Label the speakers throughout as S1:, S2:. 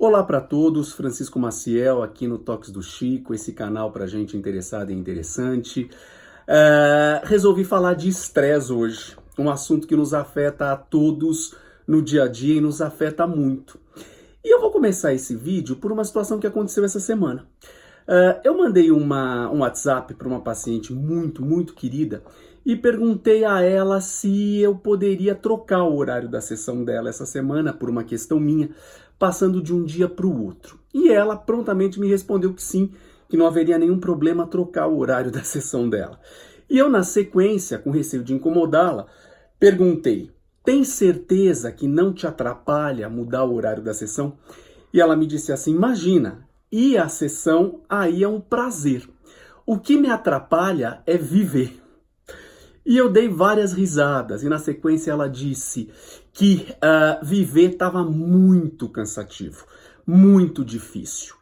S1: Olá para todos, Francisco Maciel aqui no Toques do Chico, esse canal para gente interessada e interessante. Resolvi falar de estresse hoje, um assunto que nos afeta a todos no dia a dia e nos afeta muito. E eu vou começar esse vídeo por uma situação que aconteceu essa semana. Eu mandei um WhatsApp para uma paciente muito querida e perguntei a ela se eu poderia trocar o horário da sessão dela essa semana por uma questão minha, passando de um dia para o outro. E ela prontamente me respondeu que sim, que não haveria nenhum problema trocar o horário da sessão dela. E eu, na sequência, com receio de incomodá-la, perguntei: tem certeza que não te atrapalha mudar o horário da sessão? E ela me disse assim: imagina, ir à sessão aí é um prazer. O que me atrapalha é viver. E eu dei várias risadas, e na sequência ela disse que viver estava muito cansativo, muito difícil.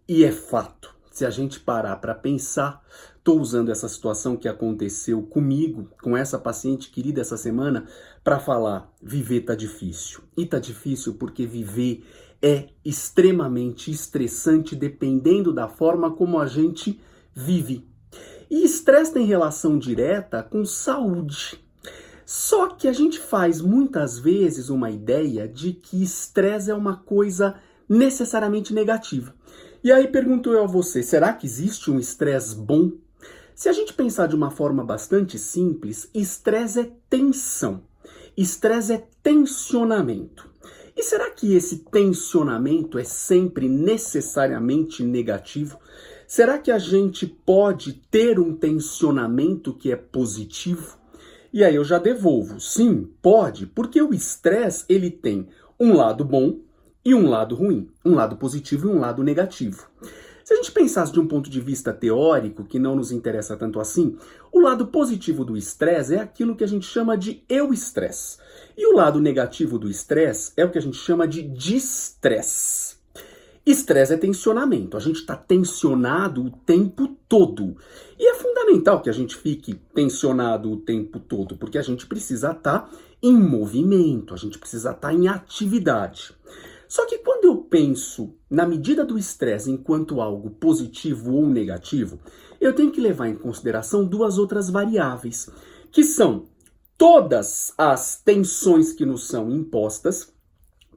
S1: E é fato, se a gente parar para pensar, estou usando essa situação que aconteceu comigo, com essa paciente querida essa semana, para falar: viver tá difícil. E tá difícil porque viver é extremamente estressante dependendo da forma como a gente vive. E estresse tem relação direta com saúde. Só que a gente faz muitas vezes uma ideia de que estresse é uma coisa necessariamente negativa. E aí pergunto eu a você, será que existe um estresse bom? Se a gente pensar de uma forma bastante simples, estresse é tensão. Estresse é tensionamento. E será que esse tensionamento é sempre necessariamente negativo? Será que a gente pode ter um tensionamento que é positivo? E aí eu já devolvo. Sim, pode, porque o estresse ele tem um lado bom e um lado ruim, um lado positivo e um lado negativo. Se a gente pensasse de um ponto de vista teórico, que não nos interessa tanto assim, o lado positivo do estresse é aquilo que a gente chama de euestresse. E o lado negativo do estresse é o que a gente chama de distresse. Estresse é tensionamento, a gente está tensionado o tempo todo. E é fundamental que a gente fique tensionado o tempo todo, porque a gente precisa estar em movimento, a gente precisa estar em atividade. Só que quando eu penso na medida do estresse enquanto algo positivo ou negativo, eu tenho que levar em consideração duas outras variáveis, que são todas as tensões que nos são impostas,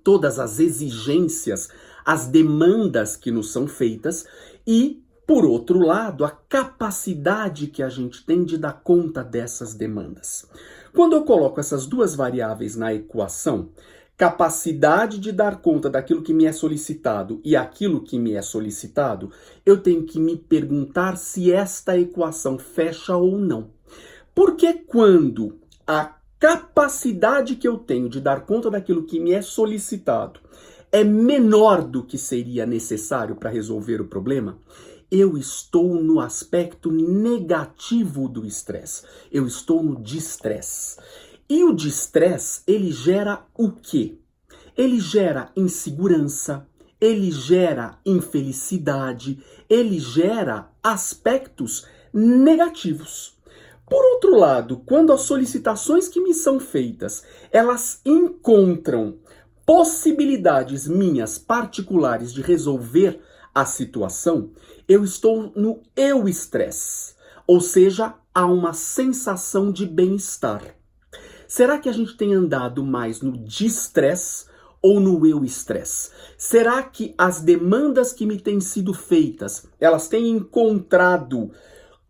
S1: todas as exigências, as demandas que nos são feitas e, por outro lado, a capacidade que a gente tem de dar conta dessas demandas. Quando eu coloco essas duas variáveis na equação, capacidade de dar conta daquilo que me é solicitado e aquilo que me é solicitado, eu tenho que me perguntar se esta equação fecha ou não. Porque quando a capacidade que eu tenho de dar conta daquilo que me é solicitado é menor do que seria necessário para resolver o problema, eu estou no aspecto negativo do estresse. Eu estou no distresse. E o distresse, ele gera o quê? Ele gera insegurança, ele gera infelicidade, ele gera aspectos negativos. Por outro lado, quando as solicitações que me são feitas, elas encontram possibilidades minhas particulares de resolver a situação, eu estou no euestresse, ou seja, há uma sensação de bem-estar. Será que a gente tem andado mais no distresse ou no euestresse? Será que as demandas que me têm sido feitas, elas têm encontrado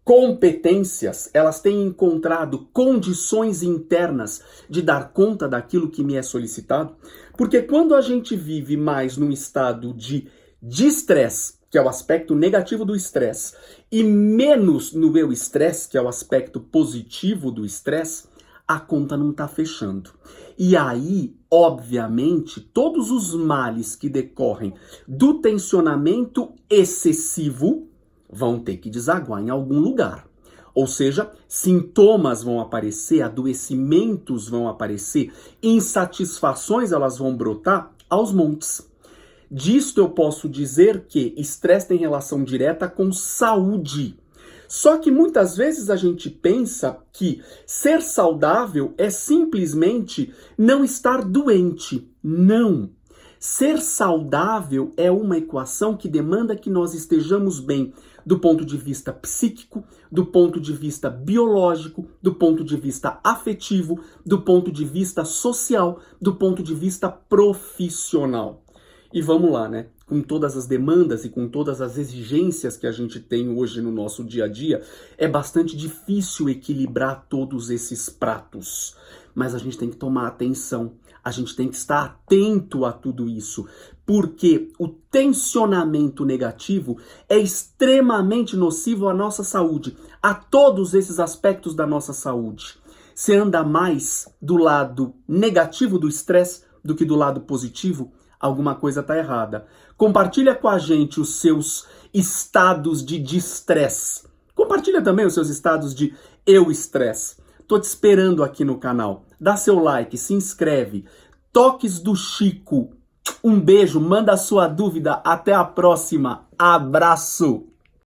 S1: competências, elas têm encontrado condições internas de dar conta daquilo que me é solicitado? Porque quando a gente vive mais num estado de distresse, que é o aspecto negativo do estresse, e menos no euestresse, que é o aspecto positivo do estresse, a conta não está fechando. E aí, obviamente, todos os males que decorrem do tensionamento excessivo vão ter que desaguar em algum lugar. Ou seja, sintomas vão aparecer, adoecimentos vão aparecer, insatisfações elas vão brotar aos montes. Disto eu posso dizer que estresse tem relação direta com saúde. Só que muitas vezes a gente pensa que ser saudável é simplesmente não estar doente. Não. Ser saudável é uma equação que demanda que nós estejamos bem do ponto de vista psíquico, do ponto de vista biológico, do ponto de vista afetivo, do ponto de vista social, do ponto de vista profissional. E vamos lá, né? Com todas as demandas e com todas as exigências que a gente tem hoje no nosso dia a dia, é bastante difícil equilibrar todos esses pratos. Mas a gente tem que tomar atenção, a gente tem que estar atento a tudo isso, porque o tensionamento negativo é extremamente nocivo à nossa saúde, a todos esses aspectos da nossa saúde. Você anda mais do lado negativo do estresse do que do lado positivo, alguma coisa está errada. Compartilha com a gente os seus estados de distress. Compartilha também os seus estados de eu-estresse. Tô te esperando aqui no canal. Dá seu like, se inscreve. Toques do Chico. Um beijo, manda a sua dúvida. Até a próxima. Abraço!